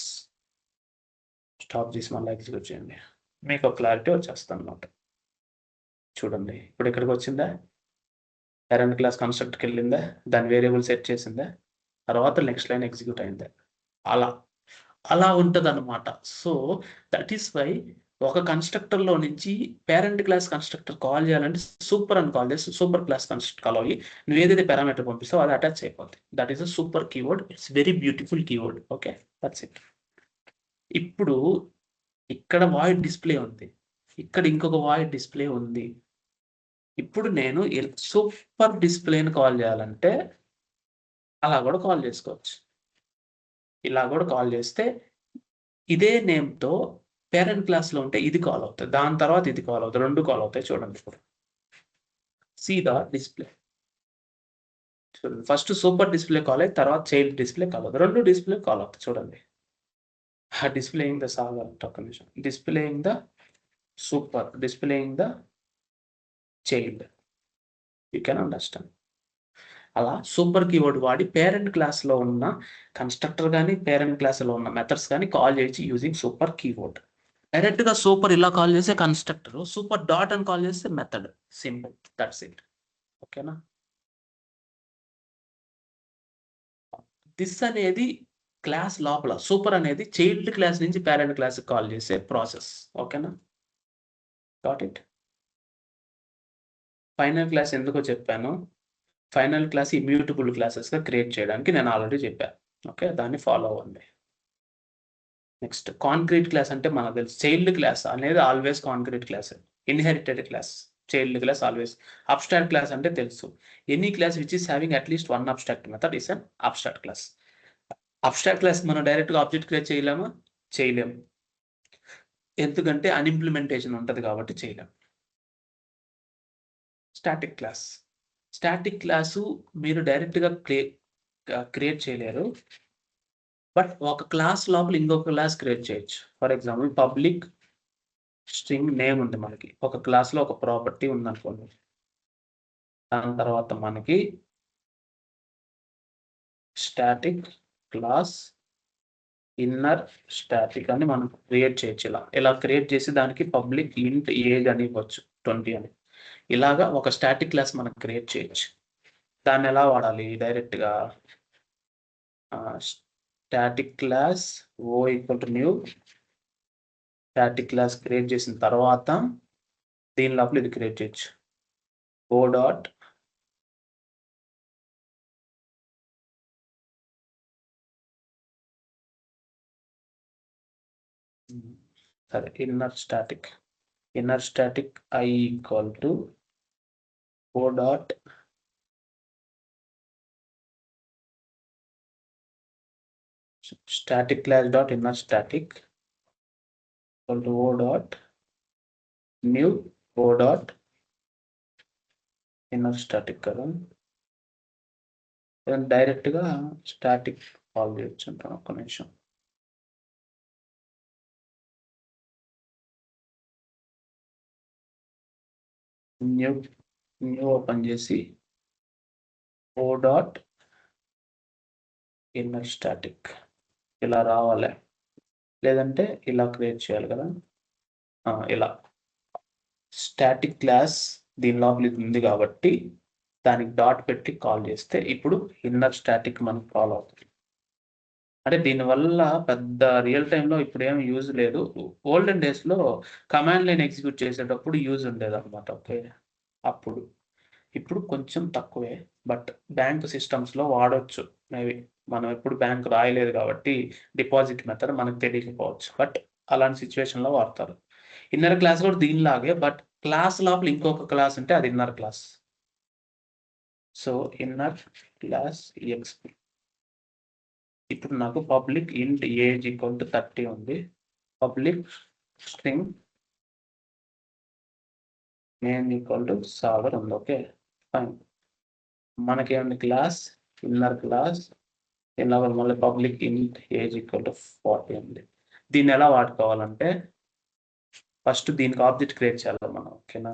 స్టాప్ చేసి మళ్ళీ ఎగ్జిక్యూట్ చేయండి, మీకు ఒక క్లారిటీ వచ్చేస్తుంది అన్నమాట. చూడండి ఇప్పుడు ఇక్కడికి వచ్చిందా, పేరెంట్ క్లాస్ కన్స్ట్రక్టర్కి వెళ్ళిందా, దాని వేరియబుల్ సెట్ చేసిందా, తర్వాత నెక్స్ట్ లైన్ ఎగ్జిక్యూట్ అయిందా, అలా ఉంటుంది అనమాట. సో దట్ ఈస్ వై ఒక కన్స్ట్రక్టర్లో నుంచి పేరెంట్ క్లాస్ కన్స్ట్రక్టర్ కాల్ చేయాలంటే సూపర్ అని కాల్ చేసి సూపర్ క్లాస్ కన్స్ట్రక్టర్ కాల్ అయ్యి నువ్వు ఏదైతే పారామీటర్ పంపిస్తావో అది అటాచ్ అయిపోతుంది. That is a super keyword. It's very beautiful keyword. Okay, that's it. ఇప్పుడు ఇక్కడ వాయిడ్ డిస్ప్లే ఉంది, ఇక్కడ ఇంకొక వాయిడ్ డిస్ప్లే ఉంది. ఇప్పుడు నేను సూపర్ డిస్ప్లేని కాల్ చేయాలంటే అలా కూడా కాల్ చేసుకోవచ్చు. ఇలా కూడా కాల్ చేస్తే ఇదే నేమ్తో పేరెంట్ క్లాస్లో ఉంటే ఇది కాల్ అవుతుంది, దాని తర్వాత ఇది కాల్ అవుతుంది, రెండు కాల్ అవుతాయి. చూడండి ఇప్పుడు సీ ద డిస్ప్లే. చూడండి, ఫస్ట్ సూపర్ డిస్ప్లే కాల్ అయ్యి తర్వాత చైల్డ్ డిస్ప్లే కాల్ అవుతుంది, రెండు డిస్ప్లే కాల్ అవుతాయి. చూడండి, డిస్ప్లేయింగ్ ద సాగర్, ఒక్క నిమిషం, displaying the super, displaying the child. You can understand. అలా సూపర్ కీవర్డ్ వాడి పేరెంట్ క్లాస్లో ఉన్న కన్స్ట్రక్టర్ కానీ పేరెంట్ క్లాస్లో ఉన్న మెథడ్స్ కానీ కాల్ చేయొచ్చు యూజింగ్ సూపర్ కీవర్డ్. డైరెక్ట్గా సూపర్ ఇలా కాల్ చేస్తే కన్స్ట్రక్టర్, సూపర్ డాట్ అని కాల్ చేస్తే మెథడ్. Simple, that's it. ఓకేనా? దిస్ అనేది క్లాస్ లోపల, సూపర్ అనేది చైల్డ్ క్లాస్ నుంచి పేరెంట్ క్లాస్ కాల్ చేసే ప్రాసెస్. ఓకేనా? Got it. ఫైనల్ క్లాస్ ఎందుకో చెప్పాను. ఫైనల్ క్లాస్ ఇమ్యూటబుల్ క్లాసెస్గా క్రియేట్ చేయడానికి నేను ఆల్రెడీ చెప్పాను. ఓకే, దాన్ని ఫాలో అవ్వండి. నెక్స్ట్ కాంక్రీట్ క్లాస్ అంటే మనకు తెలుసు, చైల్డ్ క్లాస్ అనేది always concrete class, inherited class. Child class always. Abstract class అంటే తెలుసు, any class which is having at least one abstract method is an abstract class. Abstract class మనం డైరెక్ట్గా object create చేయలేమా? చేయలేము, ఎందుకంటే అన్ఇంప్లిమెంటేషన్ ఉంటుంది కాబట్టి చేయలేము. స్టాటిక్ క్లాస్, స్టాటిక్ క్లాసు మీరు డైరెక్ట్గా క్రియేట్ చేయలేరు, బట్ ఒక క్లాస్ లోపల ఇంకొక క్లాస్ క్రియేట్ చేయొచ్చు. For example public string name ఉంది, మనకి ఒక క్లాస్లో ఒక ప్రాపర్టీ ఉందనుకోండి, దాని తర్వాత మనకి స్టాటిక్ క్లాస్ ఇన్నర్ స్టాటిక్ అని మనం క్రియేట్ చేయొచ్చు. ఇలా క్రియేట్ చేసి దానికి పబ్లిక్ ఇంట్ ఏజ్ అని ఇవ్వచ్చు, 20 అని. ఇలాగా ఒక స్టాటిక్ క్లాస్ మనం క్రియేట్ చేయొచ్చు. దాన్ని ఎలా వాడాలి? డైరెక్ట్గా static class oh equal to new static class create చేసిన తర్వాత దీని లోపల ఇది క్రియేట్ చేయొచ్చు, ఓ డాట్ సరే, inner static I equal to O dot static class dot inner static equal to O dot new O dot inner static కదా, direct గా static call చేయొచ్చు అంటాను. ఒక్క నిమిషం. న్యూ ఓపెన్ చేసి O డాట్ ఇన్నర్ స్టాటిక్ ఇలా రావాలి, లేదంటే ఇలా క్రియేట్ చేయాలి కదా. ఇలా స్టాటిక్ క్లాస్ దీని లోపల ఉంది కాబట్టి దానికి డాట్ పెట్టి కాల్ చేస్తే ఇప్పుడు ఇన్నర్ స్టాటిక్ మనకు కాల్ అవుతుంది. అంటే దీనివల్ల పెద్ద రియల్ టైంలో ఇప్పుడు ఏమి యూజ్ లేదు. ఓల్డెన్ డేస్లో కమాండ్ లైన్ ఎగ్జిక్యూట్ చేసేటప్పుడు యూజ్ ఉండేది అనమాట. ఓకే, అప్పుడు ఇప్పుడు కొంచెం తక్కువే, బట్ బ్యాంక్ సిస్టమ్స్లో వాడవచ్చు. మేబీ మనం ఎప్పుడు బ్యాంక్ రాయలేదు కాబట్టి డిపాజిట్ మెథడ్ మనకు తెలియకపోవచ్చు, బట్ అలాంటి సిచ్యువేషన్లో వాడతారు. ఇన్నర్ క్లాస్ కూడా దీనిలాగే, బట్ క్లాస్ లోపల ఇంకొక క్లాస్ ఉంటే అది inner class. So inner class EXP. ఇప్పుడు నాకు public int age equal to 30 ఉంది, public string name equal to Sagar ఉంది. Okay fine. మనకేముంది క్లాస్ ఇన్నర్ క్లాస్ ఇలా మళ్ళీ public int age equal to 40 ఉంది. దీన్ని ఎలా వాడుకోవాలంటే ఫస్ట్ దీనికి ఆబ్జెక్ట్ క్రియేట్ చేయాలి మనం. ఓకేనా,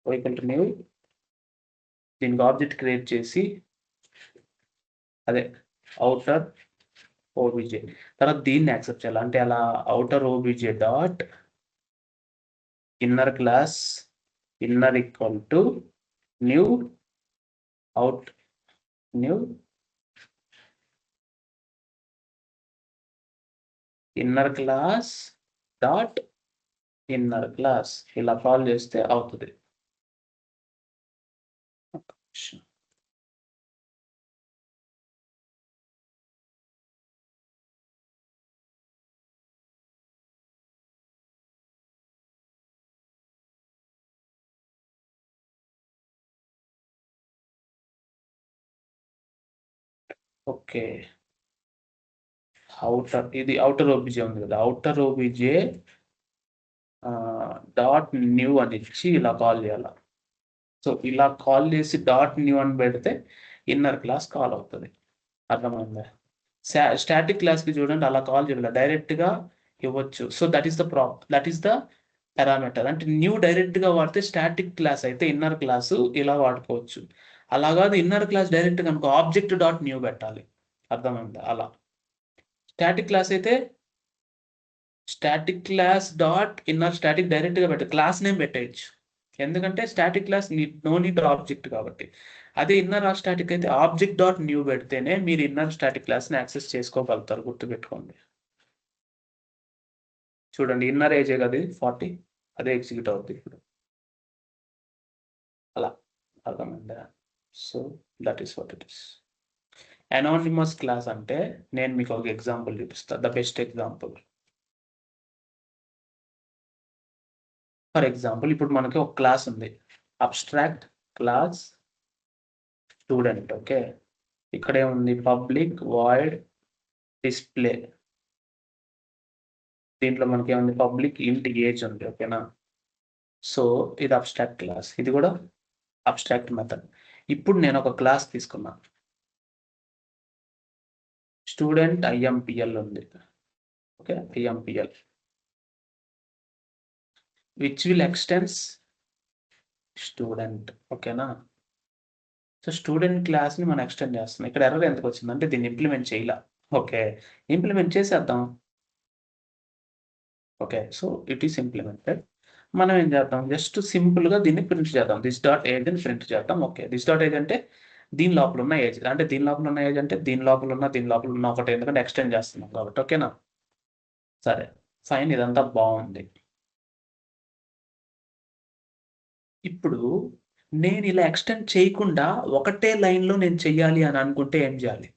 ఈక్వల్ టు న్యూ, దీనికి ఆబ్జెక్ట్ క్రియేట్ చేసి అదే అవుటర్ ఓబీజే, తర్వాత దీన్ని యాక్సెప్ట్ చేయాలి. అంటే అలా outer OBJ dot inner class inner equal to new out new inner class dot inner class ఇలా కాల్ చేస్తే అవుతుంది. ఓకే, అవుటర్ ఇది అవుటర్ ఓబీజే ఉంది కదా, అవుటర్ ఓబీజే డాట్ న్యూ అని ఇచ్చి ఇలా కాల్ చేయాలి. సో ఇలా కాల్ చేసి డాట్ న్యూ అని పెడితే ఇన్నర్ క్లాస్ కాల్ అవుతుంది. అర్థమైందా? స్టాటిక్ క్లాస్కి చూడండి అలా కాల్ చేయాలి, డైరెక్ట్గా ఇవ్వచ్చు. So that is the parameter. అంటే న్యూ డైరెక్ట్గా వాడితే స్టాటిక్ క్లాస్ అయితే ఇన్నర్ క్లాసు ఇలా వాడుకోవచ్చు. అలా కాదు, ఇన్నర్ క్లాస్ డైరెక్ట్గా అనుకో ఆబ్జెక్ట్ డాట్ న్యూ పెట్టాలి. అర్థమైందా? అలా స్టాటిక్ క్లాస్ అయితే static class dot inner static డైరెక్ట్గా పెట్ట క్లాస్ నేమ్ పెట్టేయచ్చు, ఎందుకంటే static class no need object కాబట్టి. అదే ఇన్నర్ స్టాటిక్ అయితే ఆబ్జెక్ట్ డాట్ న్యూ పెడితేనే మీరు ఇన్నర్ స్టాటిక్ క్లాస్ని యాక్సెస్ చేసుకోగలుగుతారు. గుర్తుపెట్టుకోండి. చూడండి ఇన్నర్ ఏజే కదా 40, అదే ఎగ్జిక్యూట్ అవుతుంది ఇప్పుడు. అలా అర్థమైందా? So that is what it is. Anonymous class అంటే నేను మీకు ఒక ఎగ్జాంపుల్ చూపిస్తాను, the best example. For example ఇప్పుడు మనకి ఒక క్లాస్ ఉంది, అబ్స్ట్రాక్ట్ క్లాస్ స్టూడెంట్. ఓకే, ఇక్కడ ఏముంది పబ్లిక్ వాయిడ్ డిస్ప్లే, దీంట్లో మనకి ఏముంది పబ్లిక్ ఇంట్ ఏజ్ ఉంది. ఓకేనా, సో ఇది అబ్స్ట్రాక్ట్ క్లాస్, ఇది కూడా అబ్స్ట్రాక్ట్ మెథడ్. ఇప్పుడు నేను ఒక క్లాస్ తీసుకున్నా, స్టూడెంట్ IMPL ఉంది. Okay, IMPL which will extends student. ఓకేనా, సో స్టూడెంట్ క్లాస్ని మనం ఎక్స్టెండ్ చేస్తున్నాం. ఇక్కడ ఎర్రర్ ఎందుకు వచ్చిందంటే దీన్ని ఇంప్లిమెంట్ చేయాల. ఓకే, ఇంప్లిమెంట్ చేసేద్దాం. Okay, so it is implemented. మనం ఏం చేద్దాం, జస్ట్ సింపుల్గా దీన్ని ప్రింట్ చేద్దాం. దిస్ డాట్ ఏజ్ అని ప్రింట్ చేద్దాం. ఓకే, దిస్ డాట్ ఏజ్ అంటే దీని లోపల ఉన్న ఏజ్, అంటే దీని లోపల ఉన్న ఏజ్ అంటే దీని లోపల ఉన్న ఒకటి, ఎందుకంటే ఎక్స్టెండ్ చేస్తున్నాం కాబట్టి. ఓకేనా, సరే ఫైన్, ఇదంతా బాగుంది. ఇప్పుడు నేను ఇలా ఎక్స్టెండ్ చేయకుండా ఒకటే లైన్లో నేను చెయ్యాలి అని అనుకుంటే ఏం చేయాలి?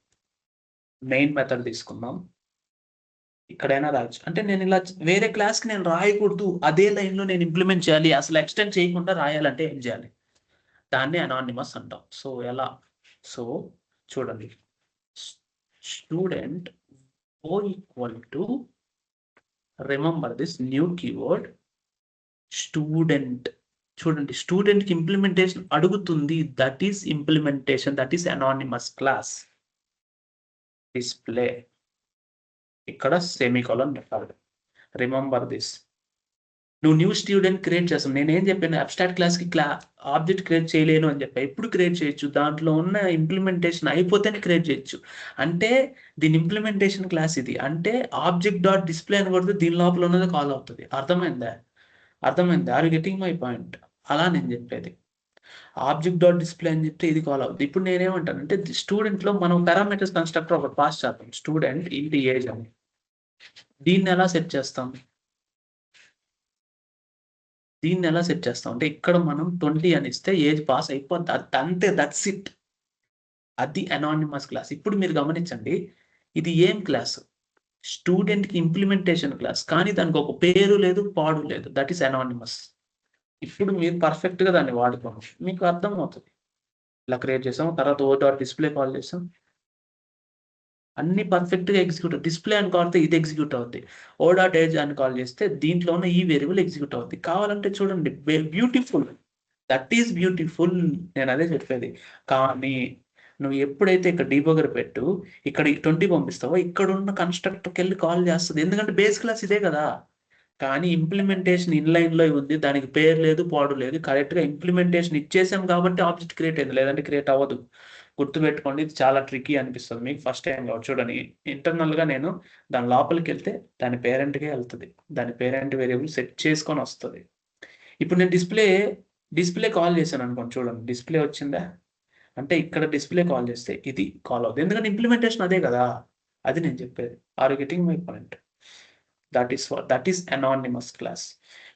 మెయిన్ మెథడ్ తీసుకుందాం. ఇక్కడైనా రాయొచ్చు. అంటే నేను ఇలా వేరే క్లాస్కి నేను రాయకూడదు, అదే లైన్లో నేను ఇంప్లిమెంట్ చేయాలి, అసలు ఎక్స్టెండ్ చేయకుండా రాయాలంటే ఏం చేయాలి? దాన్ని అనానిమస్ అంటాం. సో ఎలా? సో చూడండి, student oh equal to, remember this new keyword student. చూడండి, స్టూడెంట్కి ఇంప్లిమెంటేషన్ అడుగుతుంది, that is implementation, that is anonymous class. Display, ఇక్కడ సెమీకోలన్ పెట్టాలి. Remember this. నువ్వు న్యూ స్టూడెంట్ క్రియేట్ చేస్తావు. నేనేం చెప్పాను, అబ్స్ట్రాక్ట్ క్లాస్కి ఆబ్జెక్ట్ క్రియేట్ చేయలేను అని చెప్పా. ఎప్పుడు క్రియేట్ చేయొచ్చు? దాంట్లో ఉన్న ఇంప్లిమెంటేషన్ అయిపోతేనే క్రియేట్ చేయొచ్చు. అంటే దీని ఇంప్లిమెంటేషన్ క్లాస్ ఇది. అంటే ఆబ్జెక్ట్ డాట్ డిస్ప్లే అని కొడితే దీని లోపల ఉన్నది కాల్ అవుతుంది. అర్థమైందా? Are you getting my point? అలా నేను చెప్పేది. ఆబ్జెక్ట్ డాట్ డిస్ప్లే అని చెప్తే ఇది కాల్ అవుతుంది. ఇప్పుడు నేనేమంటానంటే, స్టూడెంట్లో మనం పారామీటర్స్ కన్స్ట్రక్టర్ ఒకటి పాస్ చేస్తాం, స్టూడెంట్ ఇంటి ఏజ్ అని. దీన్ని ఎలా సెట్ చేస్తాం? అంటే ఇక్కడ మనం 20 అని ఇస్తే ఏజ్ పాస్ అయిపోద్ది. అంతే, దట్స్ ఇట్. అది అనానిమస్ క్లాస్. ఇప్పుడు మీరు గమనించండి, ఇది ఏం క్లాస్? స్టూడెంట్కి ఇంప్లిమెంటేషన్ క్లాస్, కానీ దానికి ఒక పేరు లేదు, పాడు లేదు. That is anonymous. ఇప్పుడు మీరు పర్ఫెక్ట్గా దాన్ని వాడుకోండి, మీకు అర్థమవుతుంది. ఇలా క్రియేట్ చేసాం, తర్వాత ఓ డాట్ డిస్ప్లే కాల్ చేసాం, అన్ని పర్ఫెక్ట్గా ఎగ్జిక్యూట్. డిస్ప్లే అని కాల్ చేస్తే ఇది ఎగ్జిక్యూట్ అవుద్ది. ఓ డాట్ ఏజ్ అని కాల్ చేస్తే దీంట్లో ఉన్న ఈ వేరియబుల్ ఎగ్జిక్యూట్ అవుద్ది. కావాలంటే చూడండి, బ్యూటిఫుల్, దట్ ఈస్ బ్యూటిఫుల్. నేను అదే చెప్పేది. కానీ నువ్వు ఎప్పుడైతే ఇక్కడ డీబగర్ పెట్టు, ఇక్కడ 20 పంపిస్తావో, ఇక్కడ ఉన్న కన్స్ట్రక్టర్కి వెళ్ళి కాల్ చేస్తుంది, ఎందుకంటే బేస్ క్లాస్ ఇదే కదా. కానీ ఇంప్లిమెంటేషన్ ఇన్లైన్లో ఉంది, దానికి పేరు లేదు, పాడు లేదు. కరెక్ట్గా ఇంప్లిమెంటేషన్ ఇచ్చేసాం కాబట్టి ఆబ్జెక్ట్ క్రియేట్ అయింది, లేదంటే క్రియేట్ అవ్వదు. గుర్తుపెట్టుకోండి, ఇది చాలా ట్రికీ అనిపిస్తుంది మీకు ఫస్ట్ టైం కాబట్టి. చూడండి, ఇంటర్నల్గా నేను దాని లోపలికి వెళ్తే దాని పేరెంట్కే వెళ్తుంది, దాని పేరెంట్ వేరియబుల్ సెట్ చేసుకొని వస్తుంది. ఇప్పుడు నేను డిస్ప్లే కాల్ చేశాను అనుకోండి, చూడండి డిస్ప్లే వచ్చిందా? అంటే ఇక్కడ డిస్ప్లే కాల్ చేస్తే ఇది కాల్ అవుతుంది, ఎందుకంటే ఇంప్లిమెంటేషన్ అదే కదా. అది నేను చెప్పేది. Are you getting my point? That is anonymous class.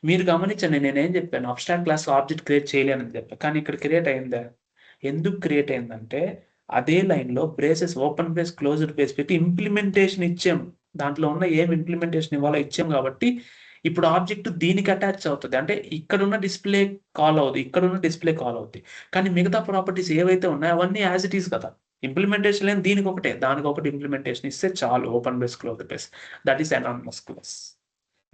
మీరు గమనించండి, నేనేం చెప్పాను, అబ్స్ట్రాక్ట్ క్లాస్ ఆబ్జెక్ట్ క్రియేట్ చేయలేనని చెప్పాను, కానీ ఇక్కడ క్రియేట్ అయిందా? ఎందుకు క్రియేట్ అయిందంటే, అదే లైన్లో braces, open brace, closed brace పెట్టి ఇంప్లిమెంటేషన్ ఇచ్చాం. దాంట్లో ఉన్న ఏం ఇంప్లిమెంటేషన్ ఇవ్వాలో ఇచ్చాం కాబట్టి ఇప్పుడు ఆబ్జెక్ట్ దీనికి అటాచ్ అవుతుంది. అంటే ఇక్కడున్న డిస్ప్లే కాల్ అవుతుంది, ఇక్కడున్న డిస్ప్లే కాల్ అవుతుంది. కానీ మిగతా ప్రాపర్టీస్ ఏవైతే ఉన్నాయో అవన్నీ యాజ్ ఇట్ ఈస్ కదా. ఇంప్లిమెంటేషన్ లేని దీనికి ఒకటే, దానికి ఒకటి ఇంప్లిమెంటేషన్ ఇస్తే చాలు. Open brace, closed brace, that is anonymous class.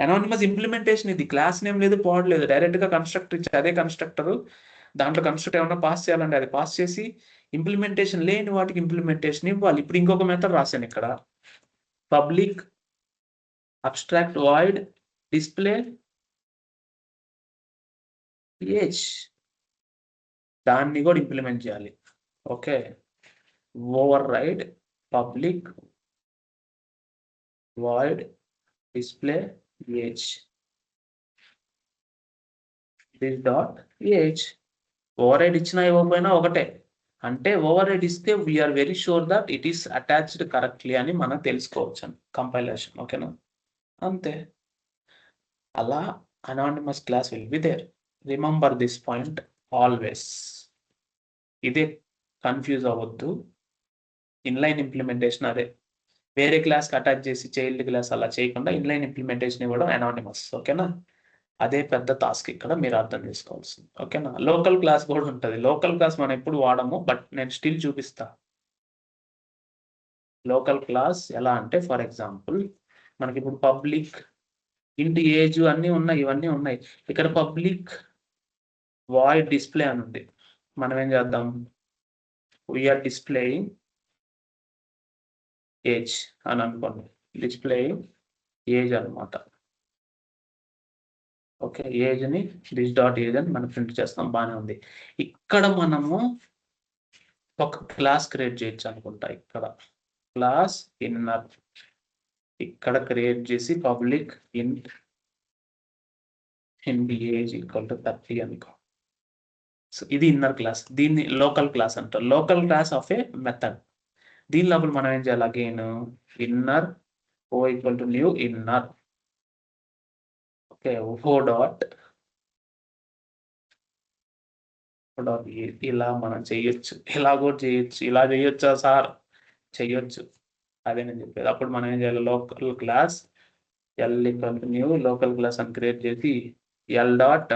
Anonymous implementation ఇది. క్లాస్ నేమ్ లేదు, పాడ్ లేదు, డైరెక్ట్గా కన్స్ట్రక్టర్ ఇచ్చి అదే కన్స్ట్రక్టర్ దాంట్లో కన్స్ట్రక్ట్ ఏమన్నా పాస్ చేయాలంటే అది పాస్ చేసి, ఇంప్లిమెంటేషన్ లేని వాటికి ఇంప్లిమెంటేషన్ ఇవ్వాలి. ఇప్పుడు ఇంకొక మెథడ్ రాశాను ఇక్కడ, public abstract void display age, దాన్ని కూడా ఇంప్లిమెంట్ చేయాలి. Okay, override public void display age, this dot age. Override ఇచ్చినా ఇవ్వకపోయినా ఒకటే. అంటే ఓవర్ రైడ్ ఇస్తే we're very sure that it is attached కరెక్ట్లీ అని మనం తెలుసుకోవచ్చు కంపైలేషన్. ఓకేనా? అంతే. అలా anonymous class will be there. Remember this point always. ఇదే, కన్ఫ్యూజ్ అవ్వద్దు. ఇన్లైన్ ఇంప్లిమెంటేషన్ అదే, వేరే క్లాస్కి అటాచ్ చేసి చైల్డ్ క్లాస్ అలా చేయకుండా ఇన్లైన్ ఇంప్లిమెంటేషన్ ఇవ్వడం అనానిమస్. ఓకేనా? అదే పెద్ద టాస్క్ ఇక్కడ, మీరు అర్థం చేసుకోవాల్సింది. ఓకేనా? లోకల్ క్లాస్ కూడా ఉంటుంది. లోకల్ క్లాస్ మనం ఎప్పుడు వాడము, బట్ నేను స్టిల్ చూపిస్తా. లోకల్ క్లాస్ ఎలా అంటే, ఫర్ ఎగ్జాంపుల్ మనకి ఇప్పుడు పబ్లిక్ ఇంటి ఏజ్ అన్నీ ఉన్నాయి, ఇవన్నీ ఉన్నాయి. ఇక్కడ పబ్లిక్ వాయిడ్ డిస్ప్లే అని ఉంది. మనం ఏం చేద్దాం, వీఆర్ డిస్ప్లేయింగ్ ఏజ్ అని అనుకోండి, డిస్ప్లేయింగ్ ఏజ్ అనమాట. ఓకే, ఏజ్ని దిస్ డాట్ ఏజ్ అని మనం ప్రింట్ చేస్తాం, బాగానే ఉంది. ఇక్కడ మనము ఒక క్లాస్ క్రియేట్ చేయొచ్చు అనుకుంటా. ఇక్కడ క్లాస్ ఇన్నర్, ఇక్కడ క్రియేట్ చేసి public int age equal to 30 అనుకో. సో ఇది ఇన్నర్ క్లాస్, దీన్ని లోకల్ క్లాస్ అంటారు. Local class of a method. దీని లోపల మనం ఏం చేయాలి, again inner O equal to new inner. Okay, O dot ఇలా మనం చేయొచ్చు, ఇలా కూడా చేయొచ్చు. ఇలా చేయొచ్చా సార్? చేయొచ్చు. అదే నేను చెప్పేది. అప్పుడు మనం ఏం చేయాలి, local class L new local class అని క్రియేట్ చేసి ఎల్ డాట్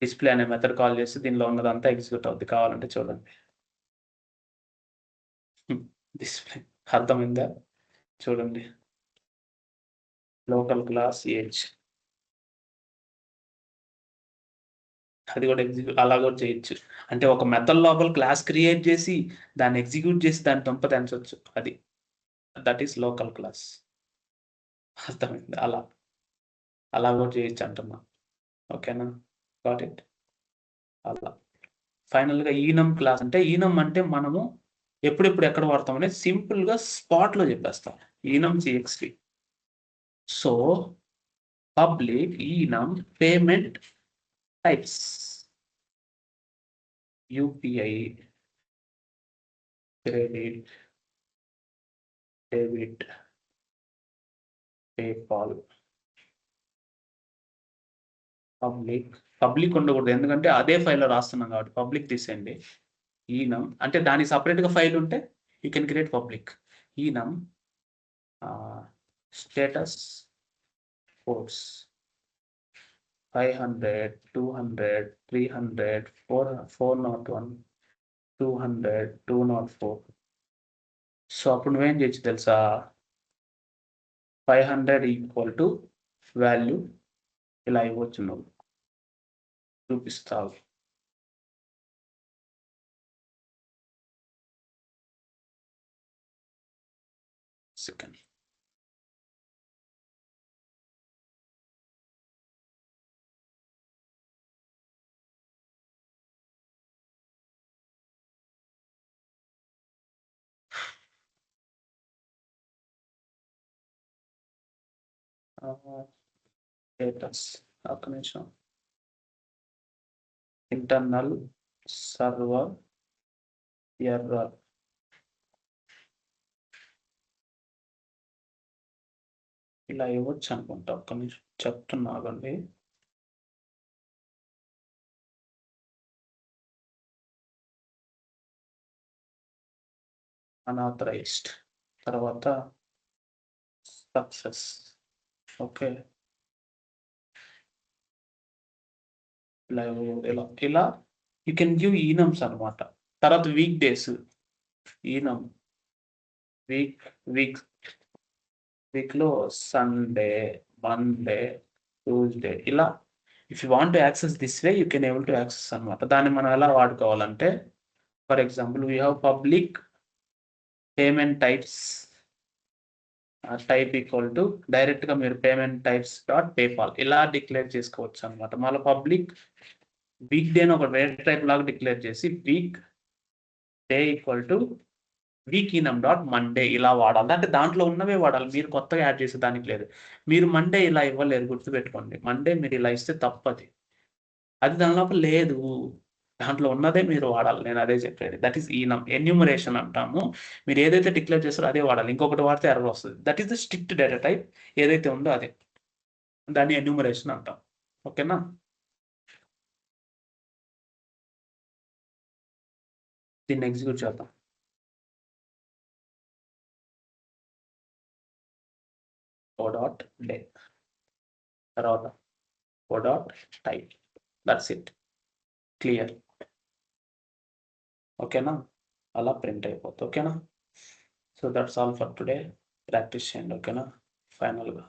డిస్ప్లే అనే మెథడ్ కాల్ చేసి దీనిలో ఉన్నదంతా ఎగ్జిక్యూట్ అవుద్ది. కావాలంటే చూడండి. డిస్ప్లే అర్థమైందా? చూడండి, లోకల్ క్లాస్ ఏజ్, అది కూడా ఎగ్జిక్యూట్ అలా కూడా చేయొచ్చు. అంటే ఒక మెథడ్ లోపల క్లాస్ క్రియేట్ చేసి దాన్ని ఎగ్జిక్యూట్ చేసి దాన్ని తుంప తెంచవచ్చు. అది దట్ ఈస్ లోకల్ క్లాస్. అర్థమైంది? అలా కూడా చేయొచ్చు అంటున్నా. ఓకేనా? Got it? అలా ఫైనల్గా ఈనమ్ క్లాస్ అంటే, ఈనమ్ అంటే మనము ఎప్పుడెప్పుడు ఎక్కడ వాడతాం అనేది సింపుల్గా స్పాట్లో చెప్పేస్తాం. Enum CXP. So public enum payment types, UPI, credit, debit, PayPal. Public ఉండకూడదు, ఎందుకంటే అదే ఫైల్లో రాస్తున్నాం కాబట్టి పబ్లిక్ తీసేయండి. ఈనమ్ అంటే దానికి సపరేట్గా ఫైల్ ఉంటే you can create public. ఈనమ్ status codes 500, 200, 300, 401, 200, 204. So అప్పుడు నువ్వేం చేయొచ్చు తెలుసా, 500 ఈక్వల్ టు వాల్యూ ఇలా ఇవ్వచ్చు. నువ్వు చూపిస్తావు. సెకండ్ స్టేటస్, ఒక్క నిమిషం. Internal server error. ఇలా ఇవ్వచ్చు అనుకుంటా. ఒక్క నిమిషం చెప్తున్నాగండి. అన్ఆథరైజ్డ్, తర్వాత సక్సెస్. ఓకే, ఇలా ఇలా ఇలా యూ కెన్ గివ్ ఈనమ్స్ అనమాట. తర్వాత week days enum, week week వీక్లో సండే, మండే, ట్యూస్డే, ఇలా if you want to access this way you can able to access అనమాట. దాన్ని మనం ఎలా వాడుకోవాలంటే, for example we have public payment types type equal to డైరెక్ట్గా మీరు పేమెంట్ టైప్స్ డాట్ పేపాల్ ఇలా డిక్లేర్ చేసుకోవచ్చు అనమాట. మళ్ళీ పబ్లిక్ వీక్ డే అని ఒక వేరే టైప్ లాగా డిక్లేర్ చేసి week day equal to week ఈనమ్ dot Monday ఇలా వాడాలి. అంటే దాంట్లో ఉన్నవే వాడాలి, మీరు కొత్తగా యాడ్ చేసే దానికి లేదు. మీరు మండే ఇలా ఇవ్వలేరు, గుర్తుపెట్టుకోండి. మండే మీరు ఇలా ఇస్తే తప్పది. అది దాని లోపల లేదు, దాంట్లో ఉన్నదే మీరు వాడాలి. నేను అదే చెప్పేది. దట్ ఈస్ ఈనమ్, ఎన్యూమరేషన్ అంటాము. మీరు ఏదైతే డిక్లేర్ చేస్తారో అదే వాడాలి. ఇంకొకటి వాడితే ఎర్రర్ వస్తుంది. That is the strict data type ఏదైతే ఉందో అదే, దాన్ని ఎన్యూమరేషన్ అంటాం. ఓకేనా? దీన్ని ఎగ్జిక్యూట్ చేద్దాం. ఓ డాట్ డే, తర్వాత o dot type. That's it, clear. ఓకేనా? అలా ప్రింట్ అయిపోతుంది. ఓకేనా? So that's all for today. Practice చేయండి. ఓకేనా? ఫైనల్గా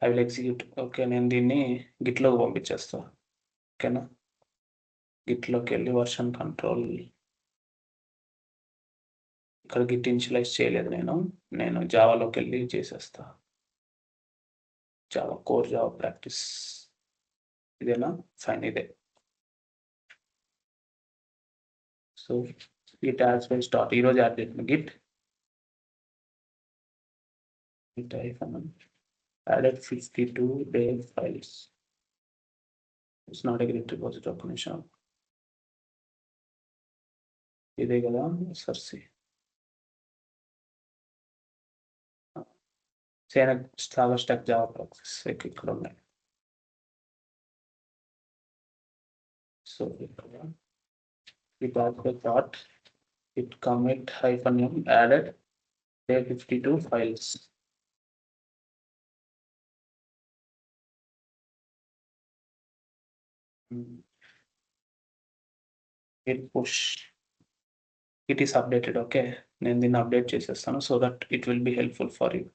ఐ విల్ ఎగ్జిక్యూట్. ఓకే, నేను దీన్ని గిట్లోకి పంపించేస్తా. ఓకేనా? గిట్లోకి వెళ్ళి వర్షన్ కంట్రోల్, ఇక్కడ గిట్ ఇనిషియలైజ్ చేయలేదు నేను జావాలోకి వెళ్ళి చేసేస్తా. జావా కోర్, జావా ప్రాక్టీస్, ఇదేనా? ఫైన్, ఇదే. So Git ads by start, ఈరోజు యాడ్ చేసిన Git added 52 Dave files. It's not a git repository. ఒక్క నిమిషం, ఇదే కదా సర్సి. సేన స్టాక్ జావా ప్రాక్టీస్ ఇక్కడ ఉన్నాయి. సో ఇక్కడ it commit -m added day 52 files. Git push. It is updated. Okay. Then update చేసేస్తాను so that it will be helpful for you.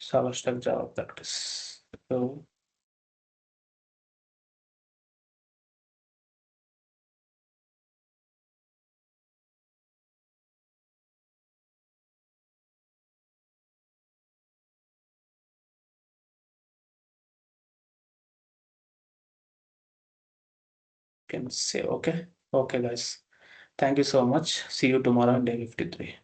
Server stack Java practice. So can say okay. Okay, guys. Thank you so much. See you tomorrow on day 53.